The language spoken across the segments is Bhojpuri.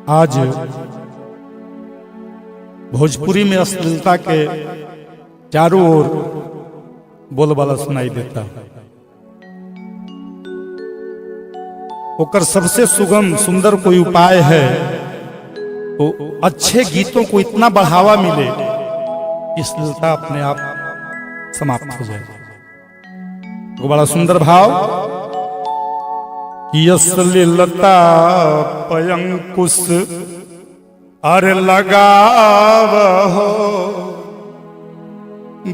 आज भोजपुरी में अश्लीलता के चारों ओर बोलबाला सुनाई देता है। ओकर सबसे सुगम सुंदर कोई उपाय है तो अच्छे गीतों को इतना बढ़ावा मिले कि अश्लीलता अपने आप समाप्त हो जाए। वो बड़ा सुंदर भाव कि अश्लीलता पयंकुश अरे लगावहो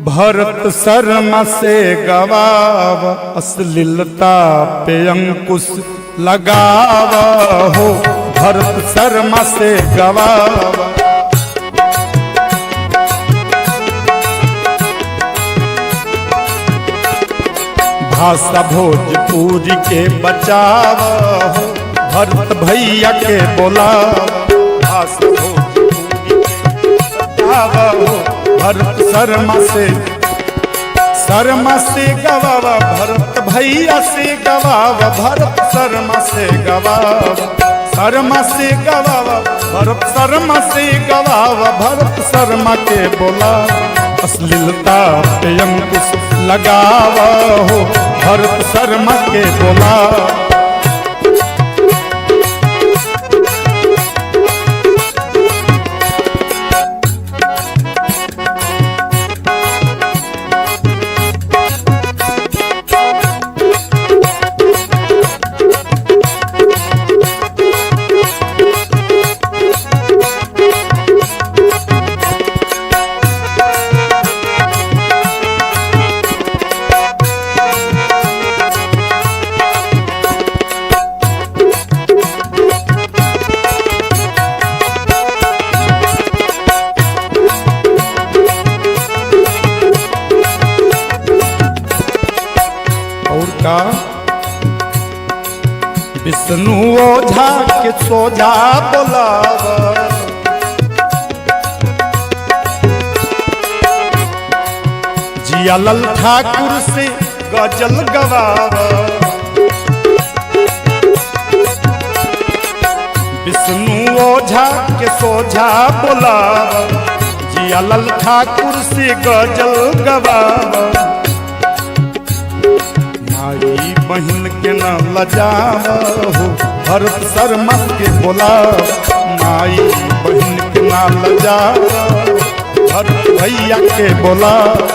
भरत शर्मा से गवाव। अश्लीलता पे अंकुश लगावहो भरत शर्मा से गवाव। भाषा भोजपुरी के बचावहो भरत भैया के बोलाव। भाषा भोजपुरी के बचावहो भरत शर्मा से गवावा। भरत भैया से गवावा भरत शर्मा से गवावा। शर्मा से गवावा भरत शर्मा से गवावा भरत शर्मा के बोला। अश्लीलता पे अंकुश लगावा हो भरत शर्मा के बोला। विष्णु ओझा के सोझा बोलाव। जियालाल ठाकुर से गजल गवाव। विष्णु ओझा के सोझा बोलाव। जियालाल ठाकुर से गजल गवाव। माई बहन के न लजावहो भरत शर्मा के बोलाव। माई बहन के न लजावहो भरत भैया के बोलाव।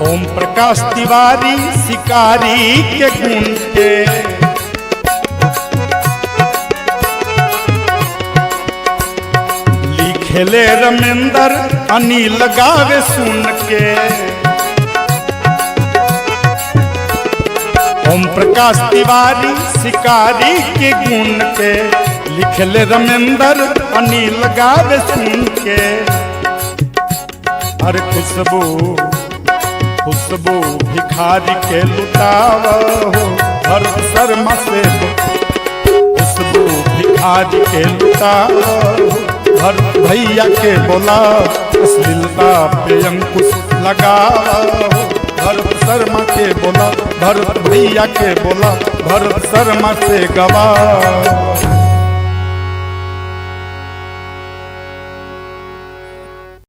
ओम प्रकाश तिवारी शिकारी के गुण के लिखेले रमेंद्र अनिल गावे सुन के। ओम प्रकाश तिवारी शिकारी के गुण के लिखेले रमेंद्र अनिल गावे सुन के। अरे खुशबू भिखारी के लुटावहो भरत शर्मा से। खुशबू भिखारी के लुटावहो भरत भैया के बोला। अश्लीलता पे अंकुश लगावहो भरत शर्मा के बोला। भरत भैया के बोला भरत शर्मा से गवाव।